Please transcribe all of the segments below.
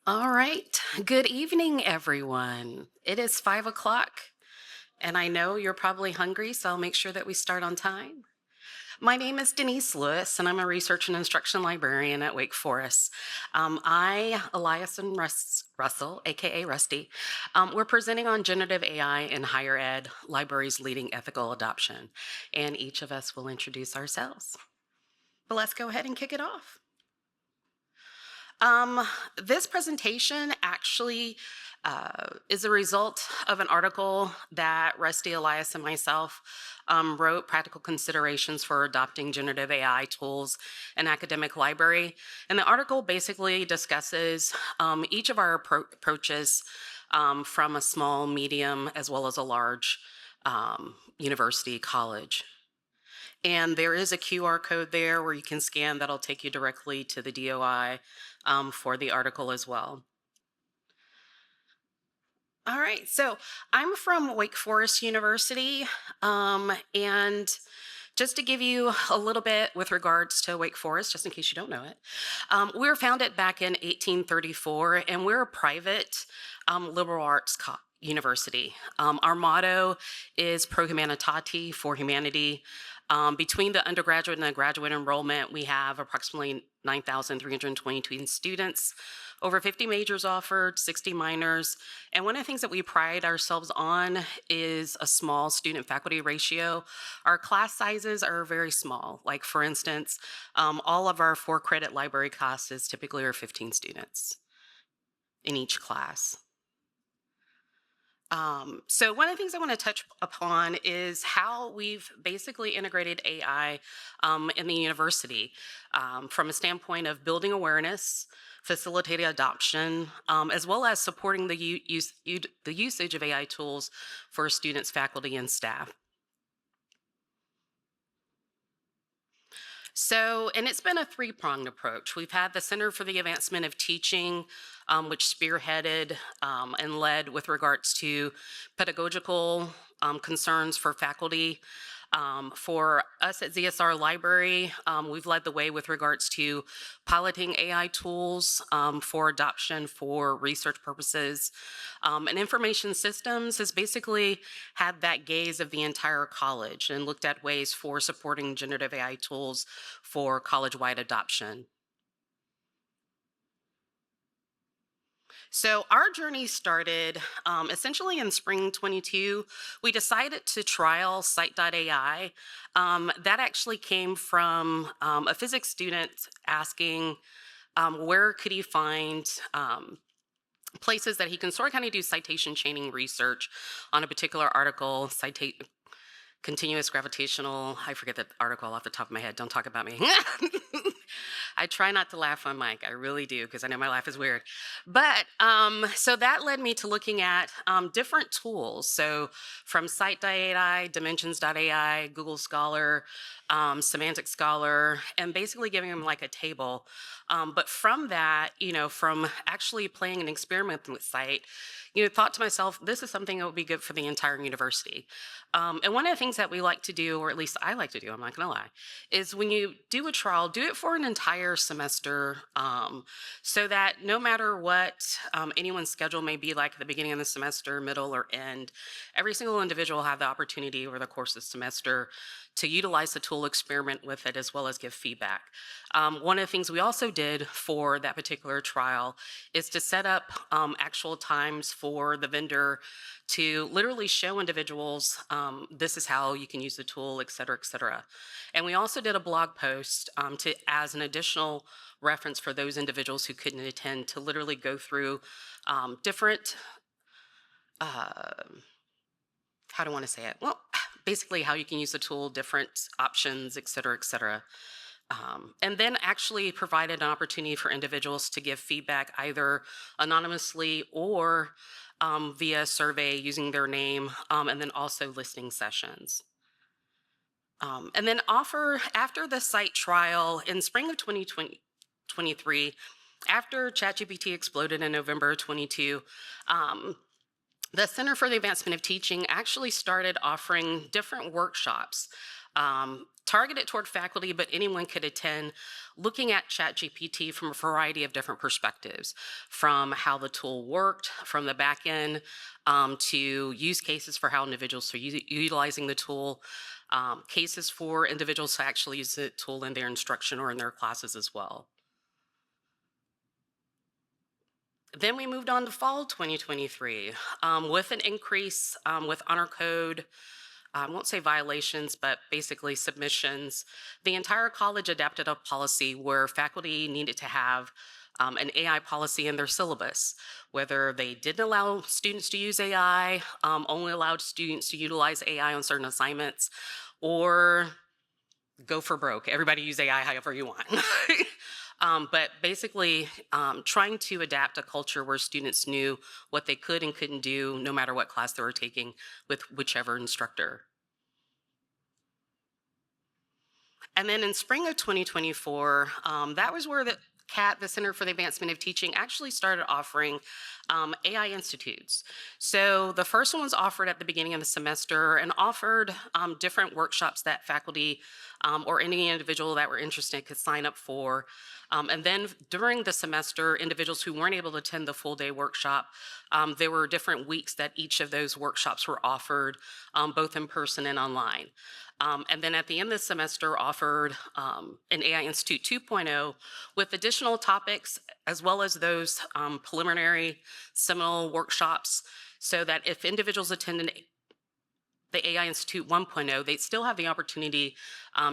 All right. Good evening, everyone. It is 5 o'clock, and I know you're probably hungry, so I'll make sure that we start on time. My name is Denise Lewis, and I'm a research and instruction librarian at Wake Forest. Elias, and Russell, aka Rusty, we're presenting on generative AI in higher ed, libraries leading ethical adoption, and each of us will introduce ourselves. But let's go ahead and kick it off. Um, this presentation actually is a result of an article that Rusty, Elias, and myself wrote, Practical Considerations for Adopting Generative AI Tools in Academic Library. And the article basically discusses each of our approaches from a small, medium, as well as a large university college. And there is a QR code there where you can scan that'll take you directly to the DOI for the article as well. All right, so I'm from Wake Forest University, and just to give you a little bit with regards to Wake Forest, just in case you don't know it, we were founded back in 1834, and we're a private liberal arts university. Our motto is Pro Humanitate, for humanity. Between the undergraduate and the graduate enrollment, we have approximately 9,322 students, over 50 majors offered, 60 minors. And one of the things that we pride ourselves on is a small student-faculty ratio. Our class sizes are very small. Like, for instance, all of our 4-credit library classes typically are 15 students in each class. So one of the things I want to touch upon is how we've basically integrated AI in the university from a standpoint of building awareness, facilitating adoption, as well as supporting the usage of AI tools for students, faculty, and staff. So, and it's been a 3-pronged approach. We've had the Center for the Advancement of Teaching, which spearheaded and led with regards to pedagogical concerns for faculty. For us at ZSR Library, we've led the way with regards to piloting AI tools for adoption for research purposes. And information systems has basically had that gaze of the entire college and looked at ways for supporting generative AI tools for college-wide adoption. So our journey started essentially in spring 22. We decided to trial Site.ai. That actually came from a physics student asking where could he find places that he can sort of kind of do citation chaining research on a particular article, continuous gravitational, I forget the article off the top of my head, don't talk about me. I try not to laugh on mic, I really do, because I know my laugh is weird. But so that led me to looking at different tools. So from Site.ai, Dimensions.ai, Google Scholar, Semantic Scholar, and basically giving them like a table. But from that, from actually playing an experiment with Site, thought to myself, this is something that would be good for the entire university. And one of the things that we like to do, or at least I like to do, I'm not gonna lie, is when you do a trial, do it for an entire semester so that no matter what anyone's schedule may be like at the beginning of the semester, middle, or end, every single individual will have the opportunity over the course of the semester to utilize the tool, experiment with it, as well as give feedback. One of the things we also did for that particular trial is to set up actual times for the vendor to literally show individuals this is how you can use the tool, et cetera, et cetera. And we also did a blog post as an additional reference for those individuals who couldn't attend to literally go through different, how do I want to say it? Well, basically how you can use the tool, different options, et cetera, et cetera. And then actually provided an opportunity for individuals to give feedback either anonymously or via survey using their name, and then also listening sessions. And then after the site trial in spring of 2023, after ChatGPT exploded in November 22, the Center for the Advancement of Teaching actually started offering different workshops targeted toward faculty, but anyone could attend, looking at ChatGPT from a variety of different perspectives, from how the tool worked, from the back end, to use cases for how individuals are utilizing the tool, cases for individuals to actually use the tool in their instruction or in their classes as well. Then we moved on to fall 2023 with an increase with honor code. I won't say violations, but basically submissions. The entire college adapted a policy where faculty needed to have an AI policy in their syllabus, whether they didn't allow students to use AI, only allowed students to utilize AI on certain assignments, or go for broke. Everybody use AI however you want. But basically, trying to adapt a culture where students knew what they could and couldn't do, no matter what class they were taking with whichever instructor. And then in spring of 2024, that was where the CAT, the Center for the Advancement of Teaching, actually started offering AI institutes. So the first one was offered at the beginning of the semester and offered different workshops that faculty or any individual that were interested could sign up for. And then during the semester, individuals who weren't able to attend the full day workshop, there were different weeks that each of those workshops were offered, both in person and online. And then at the end of the semester offered an AI Institute 2.0 with additional topics, as well as those preliminary seminal workshops, so that if individuals attend the AI Institute 1.0, they'd still have the opportunity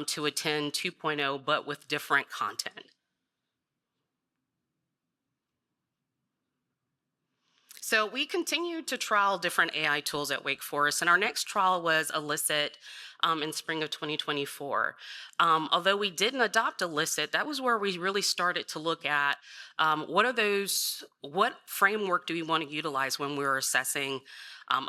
to attend 2.0, but with different content. So we continued to trial different AI tools at Wake Forest, and our next trial was Elicit in spring of 2024. Although we didn't adopt Elicit, that was where we really started to look at what framework do we want to utilize when we're assessing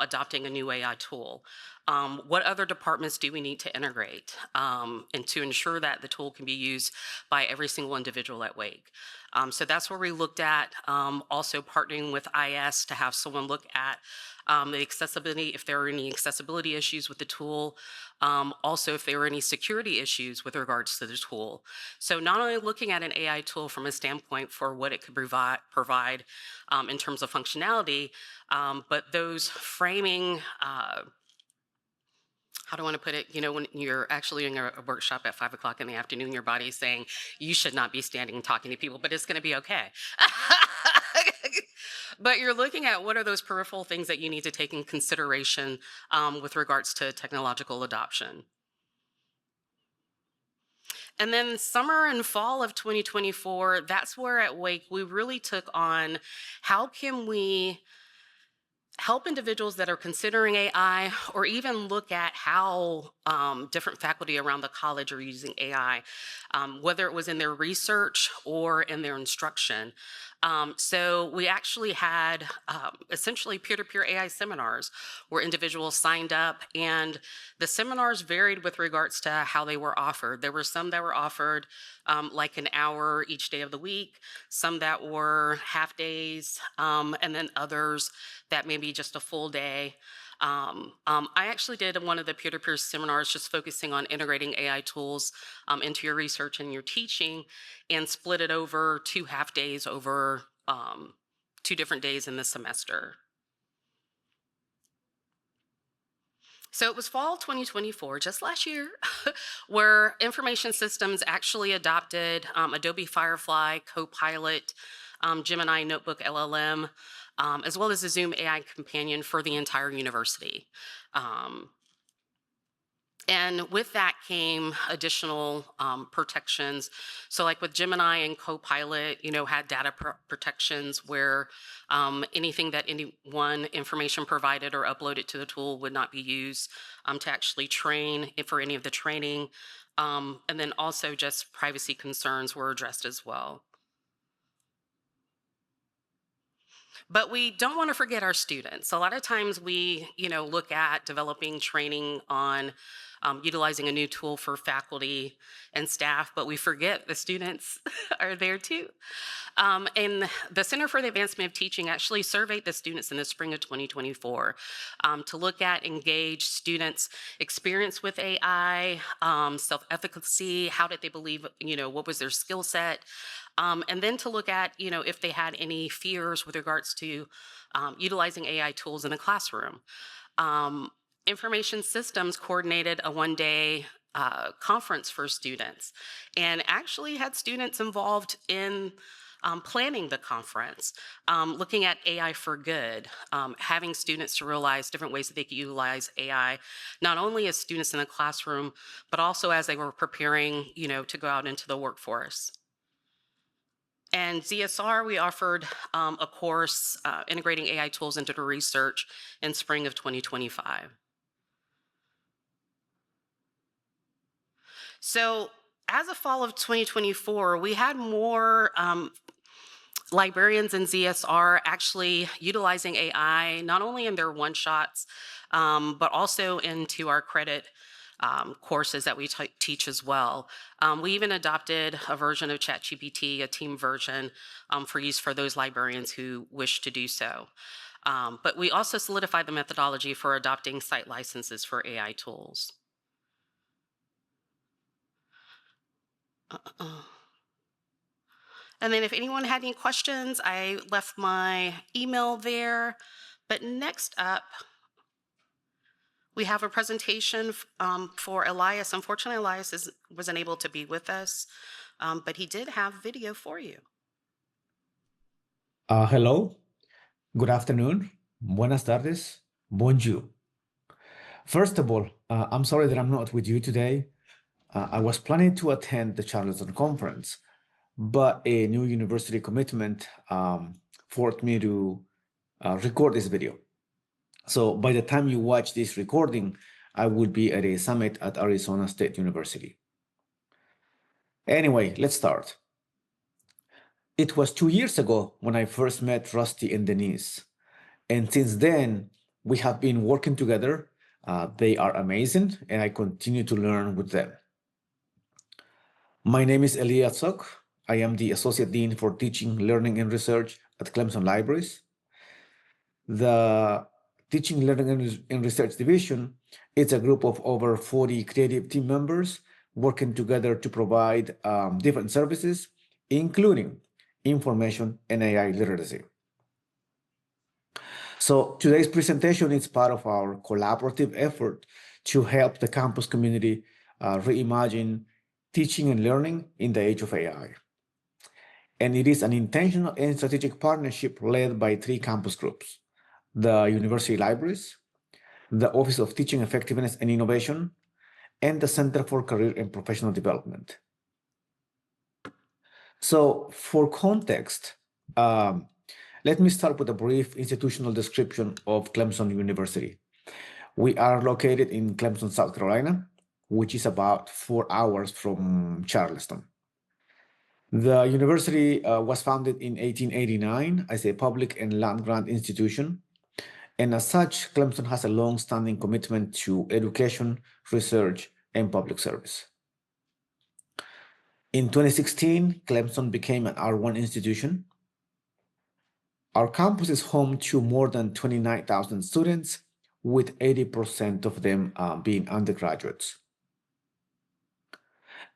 adopting a new AI tool? What other departments do we need to integrate and to ensure that the tool can be used by every single individual at Wake? So that's where we looked at also partnering with IS to have someone look at the accessibility, if there are any accessibility issues with the tool, also if there were any security issues with regards to the tool. So not only looking at an AI tool from a standpoint for what it could provide in terms of functionality, but those framing, how do I want to put it? You know, when you're actually in a workshop at 5 o'clock in the afternoon, your body's saying you should not be standing and talking to people, but it's going to be okay. But you're looking at what are those peripheral things that you need to take in consideration with regards to technological adoption. And then summer and fall of 2024, that's where at Wake we really took on how can we help individuals that are considering AI, or even look at how different faculty around the college are using AI, whether it was in their research or in their instruction. So we actually had essentially peer-to-peer AI seminars where individuals signed up, and the seminars varied with regards to how they were offered. There were some that were offered like an hour each day of the week, some that were half days, and then others that may be just a full day. I actually did one of the peer-to-peer seminars just focusing on integrating AI tools into your research and your teaching, and split it over 2 half days over 2 different days in the semester. So it was fall 2024, just last year, where information systems actually adopted Adobe Firefly, Copilot, Gemini Notebook LLM, as well as the Zoom AI companion for the entire university. And with that came additional protections. So like with Gemini and Copilot, you know, had data protections where anything that anyone information provided or uploaded to the tool would not be used to actually train for any of the training. And then also just privacy concerns were addressed as well. But we don't want to forget our students. A lot of times we, you know, look at developing training on utilizing a new tool for faculty and staff, but we forget the students are there too. And the Center for the Advancement of Teaching actually surveyed the students in the spring of 2024 to look at engaged students' experience with AI, self-efficacy, how did they believe, what was their skill set, and then to look at, if they had any fears with regards to utilizing AI tools in the classroom. Information Systems coordinated a one-day conference for students and actually had students involved in planning the conference, looking at AI for good, having students to realize different ways that they could utilize AI, not only as students in the classroom, but also as they were preparing, to go out into the workforce. And ZSR, we offered a course integrating AI tools into the research in spring of 2025. So as of fall of 2024, we had more librarians in ZSR actually utilizing AI, not only in their one-shots, but also into our credit courses that we teach as well. We even adopted a version of ChatGPT, a team version, for use for those librarians who wish to do so. But we also solidified the methodology for adopting site licenses for AI tools. And then if anyone had any questions, I left my email there. But next up, we have a presentation for Elias. Unfortunately, Elias wasn't able to be with us, but he did have video for you. Hello, good afternoon, buenas tardes, bonjour. First of all, I'm sorry that I'm not with you today. I was planning to attend the Charleston conference, but a new university commitment forced me to record this video. So by the time you watch this recording, I will be at a summit at Arizona State University. Anyway, let's start. It was 2 years ago when I first met Rusty and Denise. And since then, we have been working together. They are amazing, and I continue to learn with them. My name is Elias Sok. I am the Associate Dean for Teaching, Learning, and Research at Clemson Libraries. The Teaching, Learning, and Research Division is a group of over 40 creative team members working together to provide different services, including information and AI literacy. So today's presentation is part of our collaborative effort to help the campus community reimagine teaching and learning in the age of AI. And it is an intentional and strategic partnership led by 3 campus groups: the University Libraries, the Office of Teaching Effectiveness and Innovation, and the Center for Career and Professional Development. So for context, let me start with a brief institutional description of Clemson University. We are located in Clemson, South Carolina, which is about 4 hours from Charleston. The university was founded in 1889 as a public and land-grant institution. And as such, Clemson has a long-standing commitment to education, research, and public service. In 2016, Clemson became an R1 institution. Our campus is home to more than 29,000 students, with 80% of them being undergraduates.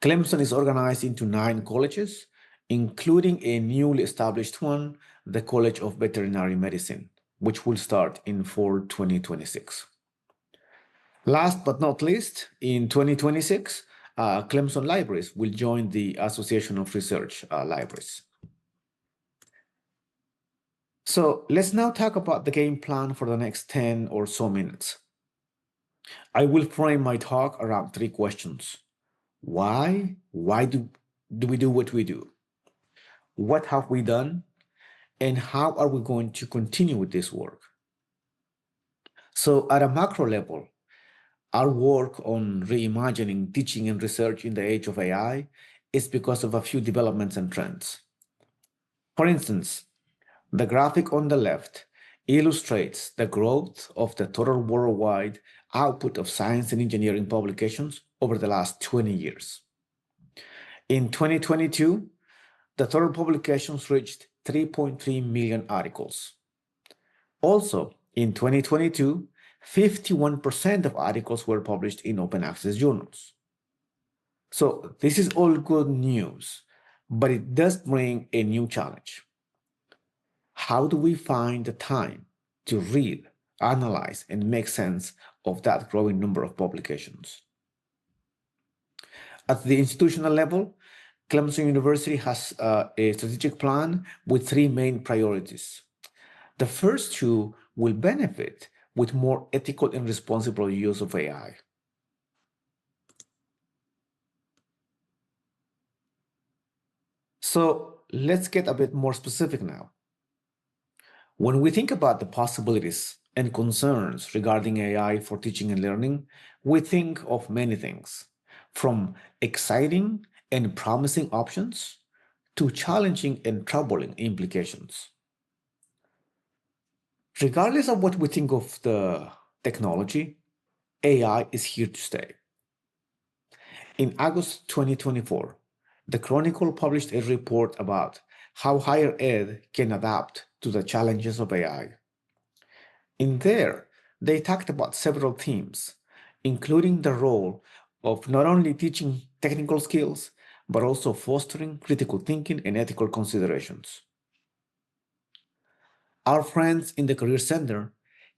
Clemson is organized into 9 colleges, including a newly established one, the College of Veterinary Medicine, which will start in fall 2026. Last but not least, in 2026, Clemson Libraries will join the Association of Research Libraries. So let's now talk about the game plan for the next 10 or so minutes. I will frame my talk around 3 questions. Why? Why do we do what we do? What have we done? And how are we going to continue with this work? So at a macro level, our work on reimagining teaching and research in the age of AI is because of a few developments and trends. For instance, the graphic on the left illustrates the growth of the total worldwide output of science and engineering publications over the last 20 years. In 2022, the total publications reached 3.3 million articles. Also, in 2022, 51% of articles were published in open access journals. So this is all good news, but it does bring a new challenge. How do we find the time to read, analyze, and make sense of that growing number of publications? At the institutional level, Clemson University has a strategic plan with three main priorities. The first two will benefit with more ethical and responsible use of AI. So let's get a bit more specific now. When we think about the possibilities and concerns regarding AI for teaching and learning, we think of many things, from exciting and promising options to challenging and troubling implications. Regardless of what we think of the technology, AI is here to stay. In August 2024, the Chronicle published a report about how higher ed can adapt to the challenges of AI. In there, they talked about several themes, including the role of not only teaching technical skills, but also fostering critical thinking and ethical considerations. Our friends in the Career Center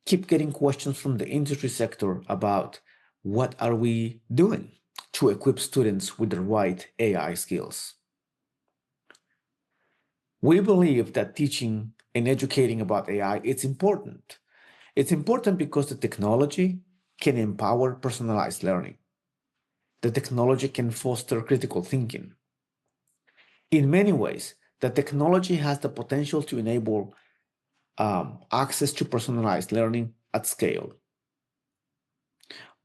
keep getting questions from the industry sector about what are we doing to equip students with the right AI skills. We believe that teaching and educating about AI is important. It's important because the technology can empower personalized learning. The technology can foster critical thinking. In many ways, the technology has the potential to enable access to personalized learning at scale.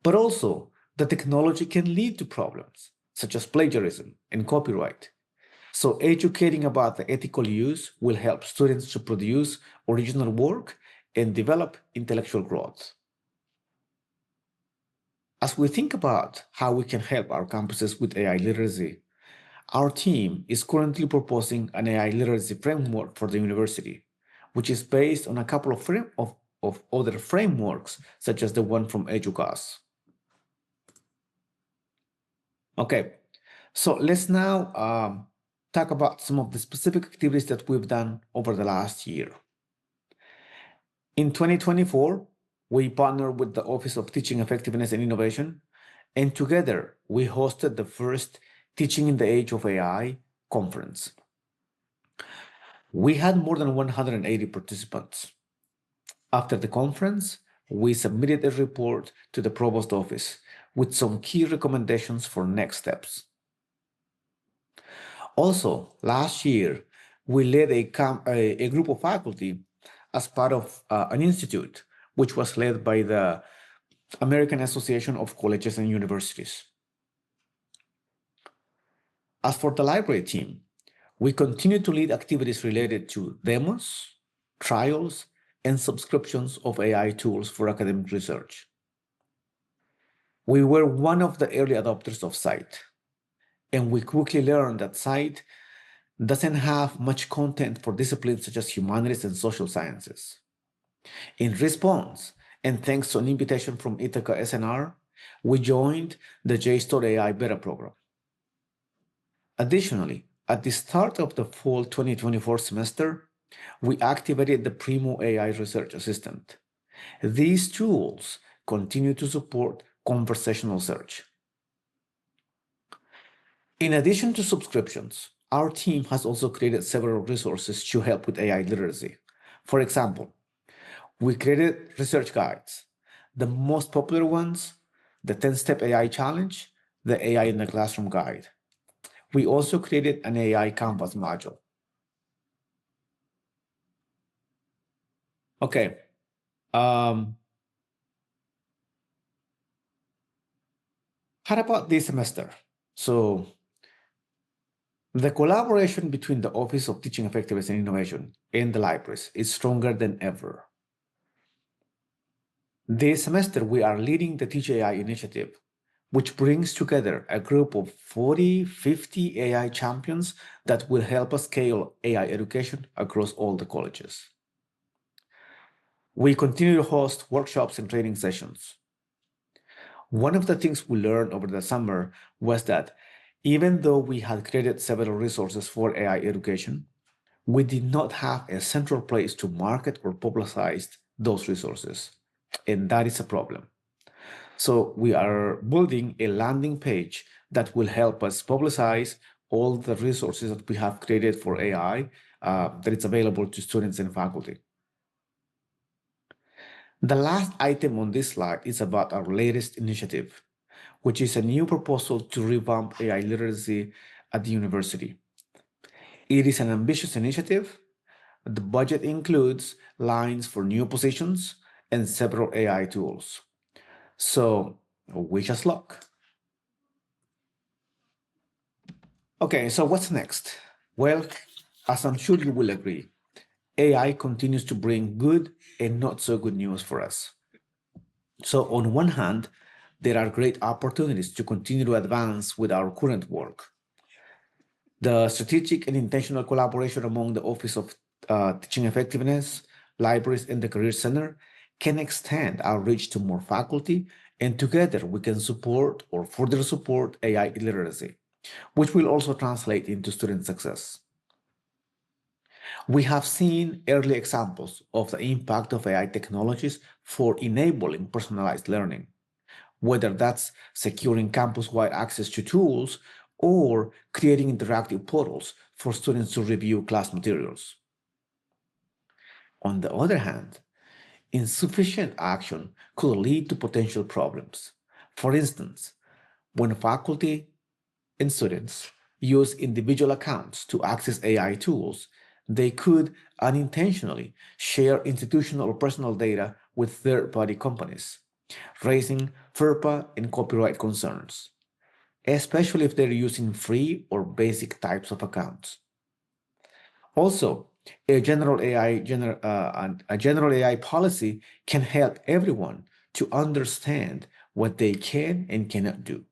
But also, the technology can lead to problems such as plagiarism and copyright. So educating about the ethical use will help students to produce original work and develop intellectual growth. As we think about how we can help our campuses with AI literacy, our team is currently proposing an AI literacy framework for the university, which is based on a couple of other frameworks, such as the one from EDUCAUSE. Okay, so let's now talk about some of the specific activities that we've done over the last year. In 2024, we partnered with the Office of Teaching Effectiveness and Innovation, and together we hosted the first Teaching in the Age of AI conference. We had more than 180 participants. After the conference, we submitted a report to the Provost Office with some key recommendations for next steps. Also, last year, we led a group of faculty as part of an institute, which was led by the American Association of Colleges and Universities. As for the library team, we continue to lead activities related to demos, trials, and subscriptions of AI tools for academic research. We were one of the early adopters of Cite, and we quickly learned that Cite doesn't have much content for disciplines such as humanities and social sciences. In response, and thanks to an invitation from Ithaca SNR, we joined the JSTOR AI beta program. Additionally, at the start of the fall 2024 semester, we activated the Primo AI Research Assistant. These tools continue to support conversational search. In addition to subscriptions, our team has also created several resources to help with AI literacy. For example, we created research guides. The most popular ones, the 10-Step AI Challenge, the AI in the Classroom Guide. We also created an AI Canvas module. Okay. How about this semester? So the collaboration between the Office of Teaching Effectiveness and Innovation and the libraries is stronger than ever. This semester, we are leading the Teach AI initiative, which brings together a group of 40, 50 AI champions that will help us scale AI education across all the colleges. We continue to host workshops and training sessions. One of the things we learned over the summer was that even though we had created several resources for AI education, we did not have a central place to market or publicize those resources. And that is a problem. So we are building a landing page that will help us publicize all the resources that we have created for AI that it's available to students and faculty. The last item on this slide is about our latest initiative, which is a new proposal to revamp AI literacy at the university. It is an ambitious initiative. The budget includes lines for new positions and several AI tools. So wish us luck. Okay, so what's next? Well, as I'm sure you will agree, AI continues to bring good and not so good news for us. So, on one hand, there are great opportunities to continue to advance with our current work. The strategic and intentional collaboration among the Office of Teaching Effectiveness, libraries, and the Career Center can extend our reach to more faculty, and together we can support or further support AI literacy, which will also translate into student success. We have seen early examples of the impact of AI technologies for enabling personalized learning, whether that's securing campus-wide access to tools or creating interactive portals for students to review class materials. On the other hand, insufficient action could lead to potential problems. For instance, when faculty and students use individual accounts to access AI tools, they could unintentionally share institutional or personal data with third-party companies, raising FERPA and copyright concerns, especially if they're using free or basic types of accounts. Also, a general AI policy can help everyone to understand what they can and cannot do.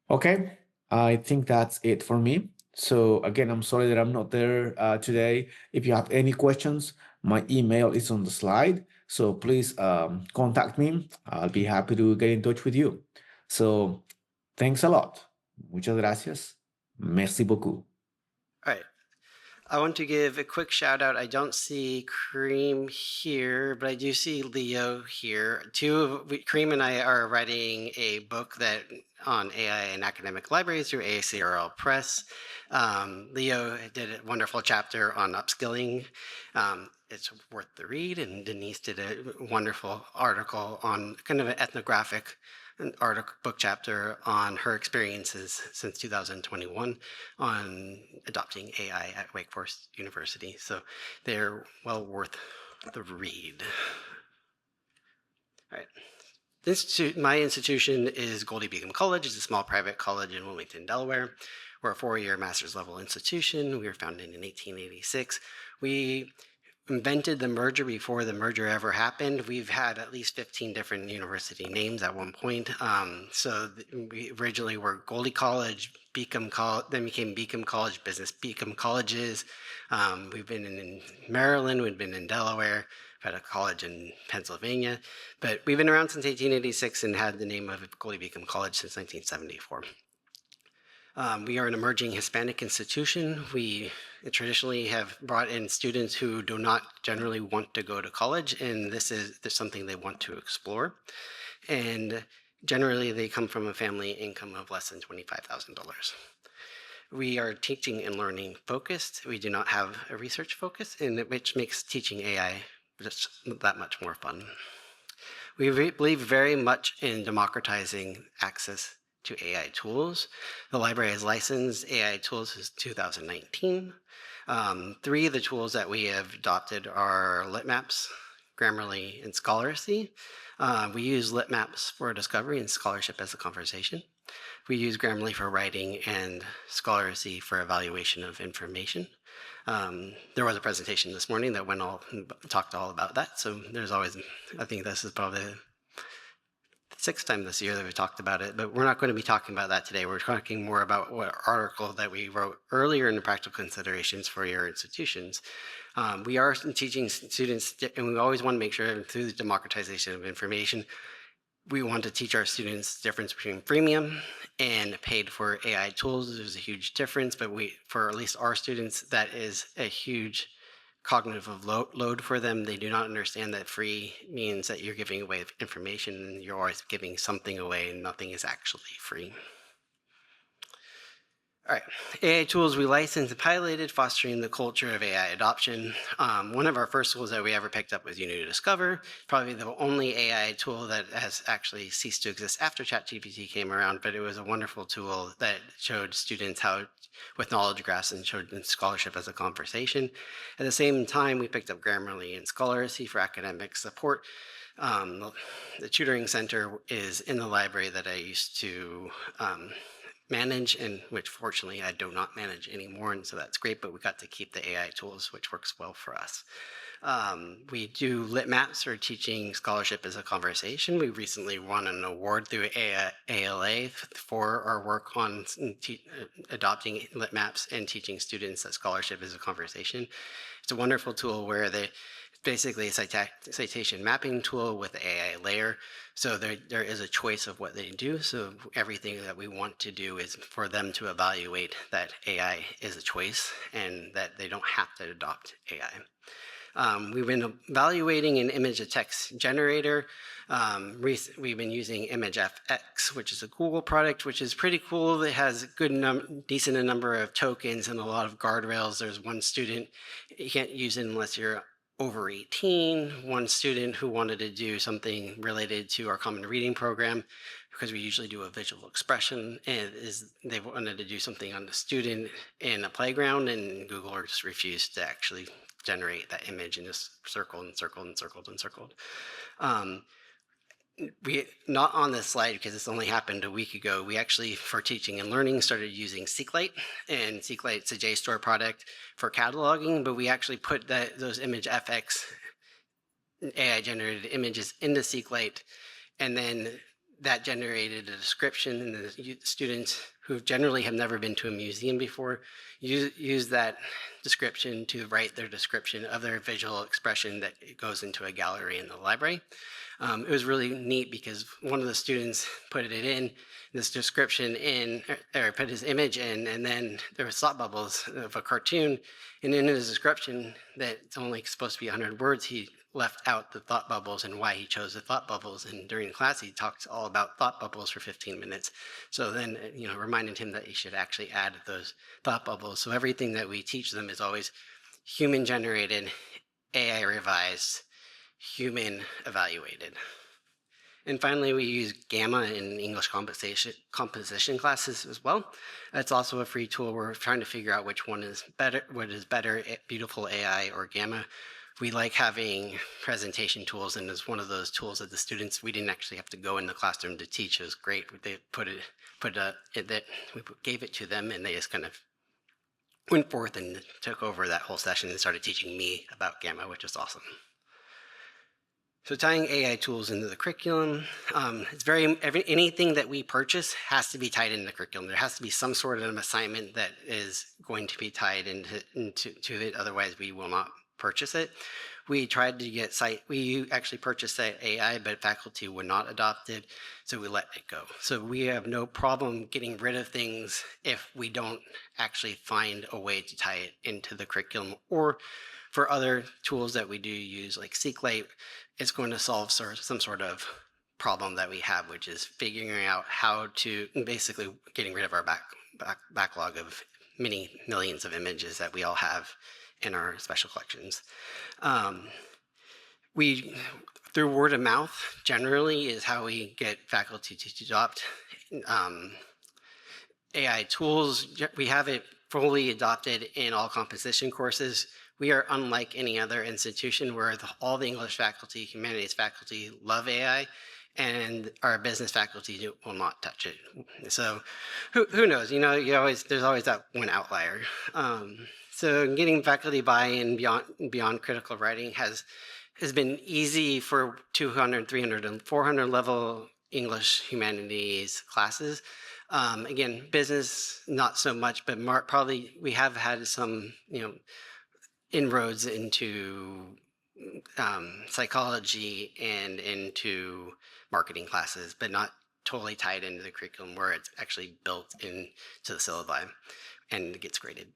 Okay, I think that's it for me. So again, I'm sorry that I'm not there today. If you have any questions, my email is on the slide. So please contact me. I'll be happy to get in touch with you. So thanks a lot. Muchas gracias. Merci beaucoup. All right. I want to give a quick shout out. I don't see Kareem here, but I do see Leo here. Kareem and I are writing a book that on AI in academic libraries through AACRL Press. Leo did a wonderful chapter on upskilling. It's worth the read, and Denise did a wonderful article on kind of an ethnographic book chapter on her experiences since 2021 on adopting AI at Wake Forest University. So they're well worth the read. All right. My institution is Goldey-Beacom College. It's a small private college in Wilmington, Delaware. We're a 4-year master's level institution. We were founded in 1886. We invented the merger before the merger ever happened. We've had at least 15 different university names at one point. So we originally were Goldey College, Beacom College, then became Beacom College, Business Beacom Colleges. We've been in Maryland, we've been in Delaware, we've had a college in Pennsylvania, but we've been around since 1886 and had the name of Goldey-Beacom College since 1974. We are an emerging Hispanic institution. We traditionally have brought in students who do not generally want to go to college, and this is something they want to explore. And generally, they come from a family income of less than $25,000. We are teaching and learning focused. We do not have a research focus, which makes teaching AI just that much more fun. We believe very much in democratizing access to AI tools. The library has licensed AI tools since 2019. 3 of the tools that we have adopted are LitMaps, Grammarly, and Scholarly. We use LitMaps for discovery and scholarship as a conversation. We use Grammarly for writing and Scholarly for evaluation of information. There was a presentation this morning that talked all about that. So there's always, I think this is probably the sixth time this year that we talked about it, but we're not going to be talking about that today. We're talking more about what article that we wrote earlier in the practical considerations for your institutions. We are teaching students, and we always want to make sure through the democratization of information, we want to teach our students the difference between freemium and paid for AI tools. There's a huge difference, but for at least our students, that is a huge cognitive load for them. They do not understand that free means that you're giving away information and you're always giving something away and nothing is actually free. All right, AI tools we licensed and piloted, fostering the culture of AI adoption. One of our first tools that we ever picked up was Unity Discover, probably the only AI tool that has actually ceased to exist after ChatGPT came around, but it was a wonderful tool that showed students how, with knowledge graphs, and showed scholarship as a conversation. At the same time, we picked up Grammarly and Scholarly for academic support. The tutoring center is in the library that I used to manage, and which fortunately I do not manage anymore, and so that's great, but we got to keep the AI tools, which works well for us. We do lit maps for teaching scholarship as a conversation. We recently won an award through ALA for our work on adopting lit maps and teaching students that scholarship is a conversation. It's a wonderful tool where basically a citation mapping tool with the AI layer. So there is a choice of what they do. So everything that we want to do is for them to evaluate that AI is a choice and that they don't have to adopt AI. We've been evaluating an image to text generator. We've been using ImageFX, which is a Google product, which is pretty cool. It has decent number of tokens and a lot of guardrails. There's one student, you can't use it unless you're over 18, one student who wanted to do something related to our common reading program, because we usually do a visual expression, and they wanted to do something on the student in a playground, and Google just refused to actually generate that image and just circled and circled and circled and circled. We not on this slide because this only happened a week ago. We actually, for teaching and learning, started using SQLite, and SQLite's a JSTOR product for cataloging, but we actually put those ImageFX AI generated images into SQLite, and then that generated a description, and the students who generally have never been to a museum before use that description to write their description of their visual expression that goes into a gallery in the library. It was really neat because one of the students put it in, this description in, or put his image in, and then there was thought bubbles of a cartoon, and in his description that's only supposed to be 100 words, he left out the thought bubbles and why he chose the thought bubbles. And during class, he talked all about thought bubbles for 15 minutes. So then, reminded him that he should actually add those thought bubbles. So everything that we teach them is always human generated, AI revised, human evaluated. And finally, we use Gamma in English composition classes as well. It's also a free tool. We're trying to figure out which one is better, what is better, Beautiful AI or Gamma. We like having presentation tools, and it's one of those tools that the students, we didn't actually have to go in the classroom to teach. It was great. They we gave it to them, and they just kind of went forth and took over that whole session and started teaching me about Gamma, which is awesome. So tying AI tools into the curriculum, anything that we purchase has to be tied into the curriculum. There has to be some sort of an assignment that is going to be tied into it. Otherwise, we will not purchase it. We tried to get we actually purchased that AI, but faculty would not adopt it, so we let it go. So we have no problem getting rid of things if we don't actually find a way to tie it into the curriculum. Or for other tools that we do use, like SQLite, it's going to solve some sort of problem that we have, which is figuring out how to, basically getting rid of our backlog of many millions of images that we all have in our special collections. Through word of mouth, generally, is how we get faculty to adopt AI tools. We have it fully adopted in all composition courses. We are unlike any other institution where all the English faculty, humanities faculty love AI, and our business faculty will not touch it. So who knows? There's always that one outlier. So getting faculty buy-in beyond critical writing has been easy for 200, 300, and 400 level English humanities classes. Again, business, not so much, but probably we have had some, inroads into psychology and into marketing classes, but not totally tied into the curriculum where it's actually built into the syllabi and gets graded.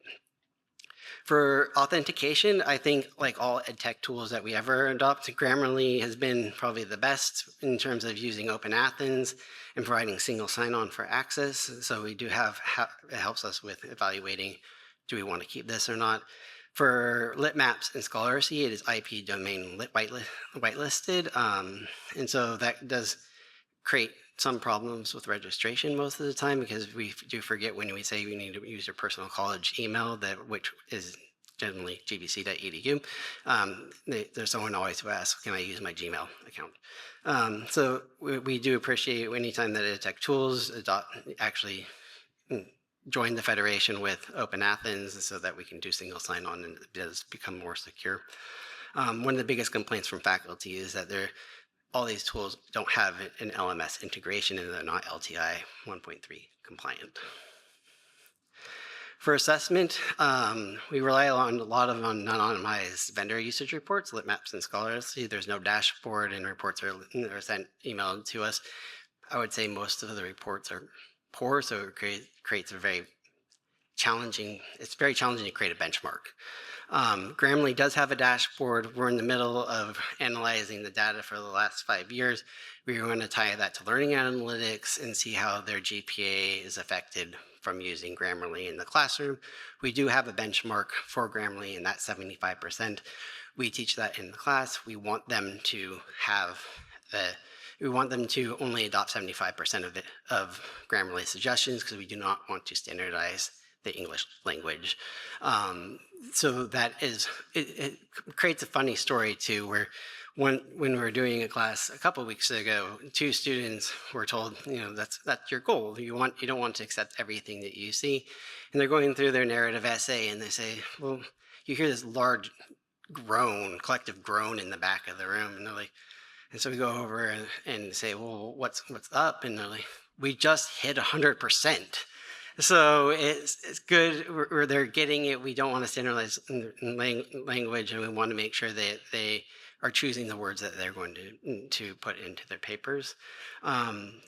For authentication, I think like all ed tech tools that we ever adopt, Grammarly has been probably the best in terms of using Open Athens and providing single sign-on for access. So we do have, it helps us with evaluating, do we want to keep this or not? For Litmaps and Scholarcy, it is IP domain whitelisted. And so that does create some problems with registration most of the time, because we do forget when we say we need to use your personal college email, which is generally gbc.edu. There's someone always who asks, can I use my Gmail account? So we do appreciate anytime that EdTech tools actually join the federation with Open Athens so that we can do single sign-on and it does become more secure. One of the biggest complaints from faculty is that all these tools don't have an LMS integration and they're not LTI 1.3 compliant. For assessment, we rely a lot on anonymized vendor usage reports, Litmaps and Scholarly. There's no dashboard and reports are sent emailed to us. I would say most of the reports are poor, so it creates a very challenging, it's very challenging to create a benchmark. Grammarly does have a dashboard. We're in the middle of analyzing the data for the last 5 years. We're going to tie that to learning analytics and see how their GPA is affected from using Grammarly in the classroom. We do have a benchmark for Grammarly, and that's 75%. We teach that in the class. We want them to only adopt 75% of Grammarly suggestions because we do not want to standardize the English language. So that is, it creates a funny story too, where when we were doing a class a couple of weeks ago, 2 students were told, that's your goal. You don't want to accept everything that you see. And they're going through their narrative essay and they say, well, you hear this large collective groan in the back of the room. And they're like, and so we go over and say, well, what's up? And they're like, we just hit 100%. So it's good where they're getting it. We don't want to standardize language, and we want to make sure that they are choosing the words that they're going to put into their papers.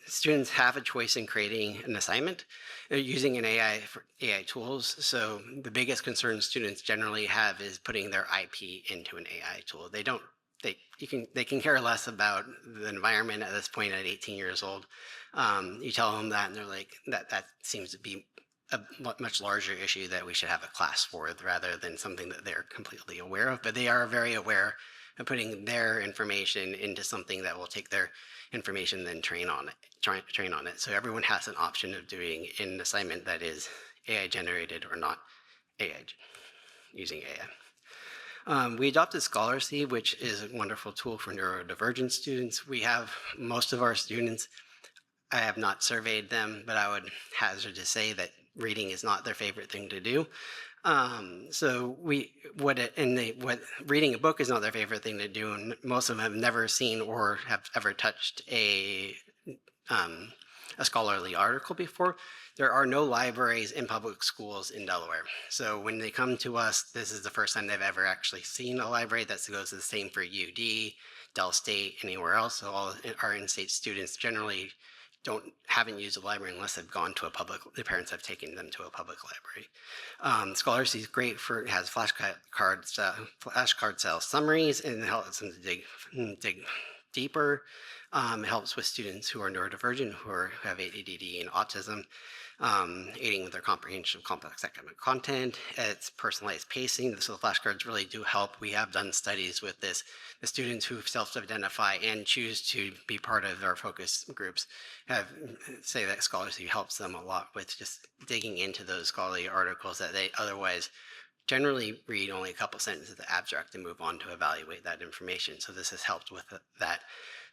Students have a choice in creating an assignment using an AI tools. So the biggest concern students generally have is putting their IP into an AI tool. They can care less about the environment at this point at 18 years old. You tell them that and they're like, that seems to be a much larger issue that we should have a class for rather than something that they're completely aware of. But they are very aware of putting their information into something that will take their information and then train on it. So everyone has an option of doing an assignment that is AI generated or not using AI. We adopted Scholarly, which is a wonderful tool for neurodivergent students. We have most of our students, I have not surveyed them, but I would hazard to say that reading is not their favorite thing to do. So reading a book is not their favorite thing to do, and most of them have never seen or have ever touched a scholarly article before. There are no libraries in public schools in Delaware. So when they come to us, this is the first time they've ever actually seen a library. That goes the same for UD, Del State, anywhere else. So all our in-state students generally haven't used a library unless they've gone to their parents have taken them to a public library. Scholarly is great it has flashcard style summaries, and it helps them to dig deeper. It helps with students who are neurodivergent, who have ADD and autism, aiding with their comprehension of complex academic content. It's personalized pacing, so the flashcards really do help. We have done studies with this. The students who self-identify and choose to be part of our focus groups say that Scholarly helps them a lot with just digging into those scholarly articles that they otherwise generally read only a couple sentences of the abstract and move on to evaluate that information. So this has helped with that.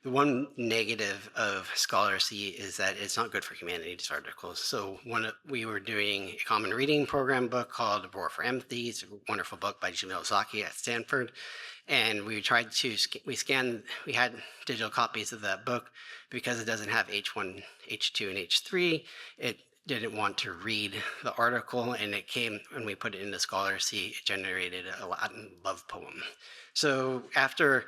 The one negative of Scholarly is that it's not good for humanities articles. So we were doing a common reading program book called War for Empathy. It's a wonderful book by Jamil Zaki at Stanford. And we tried to, we had digital copies of that book. Because it doesn't have H1, H2, and H3, it didn't want to read the article, and it came, when we put it into Scholarly, it generated a Latin love poem. So after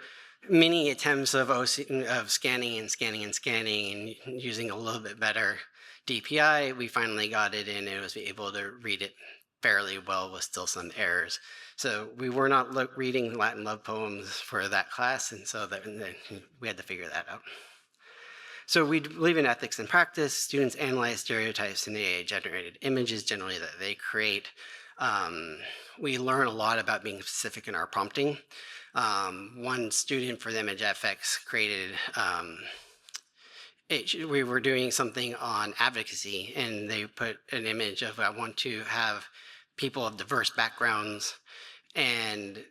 many attempts of scanning and using a little bit better DPI, we finally got it in and was able to read it fairly well with still some errors. So we were not reading Latin love poems for that class, and so we had to figure that out. So we believe in ethics and practice. Students analyze stereotypes in the AI-generated images generally that they create. We learn a lot about being specific in our prompting. One student for the image FX created, we were doing something on advocacy, and they put an image of, I want to have people of diverse backgrounds and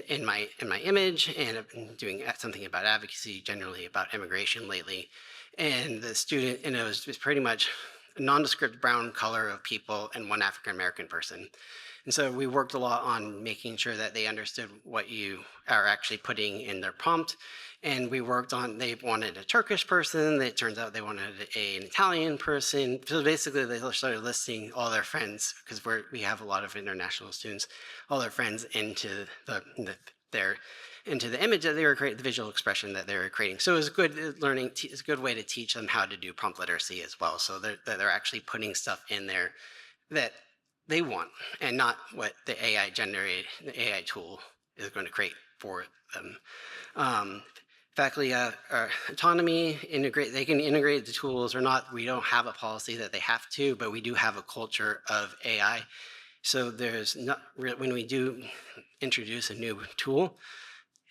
in my image, and I've been doing something about advocacy, generally about immigration lately. And the student, and it was pretty much a nondescript brown color of people and one African American person. And so we worked a lot on making sure that they understood what you are actually putting in their prompt. And we worked on, they wanted a Turkish person. It turns out they wanted an Italian person. So basically they started listing all their friends, because we have a lot of international students, all their friends into into the image that they were creating, the visual expression that they were creating. So it was good learning, it's a good way to teach them how to do prompt literacy as well. So they're actually putting stuff in there that they want, and not what the AI tool is going to create for them. Faculty autonomy, they can integrate the tools or not. We don't have a policy that they have to, but we do have a culture of AI. So there's not, when we do introduce a new tool,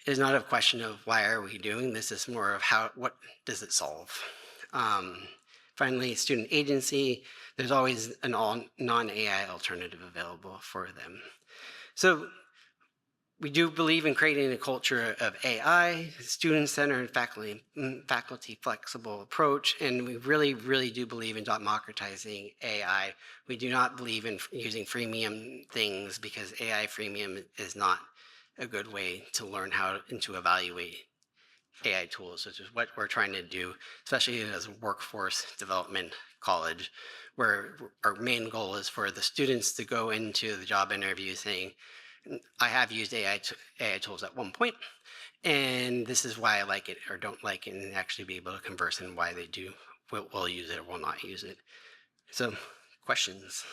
it's not a question of why are we doing this, it's more of what does it solve? Finally, student agency, there's always an non-AI alternative available for them. So we do believe in creating a culture of AI, student-centered, faculty flexible approach, and we really, really do believe in democratizing AI. We do not believe in using freemium things, because AI freemium is not a good way to learn how and to evaluate AI tools, which is what we're trying to do, especially as a workforce development college, where our main goal is for the students to go into the job interview saying, I have used AI tools at one point, and this is why I like it or don't like it, and actually be able to converse in why they will use it or will not use it. So, questions?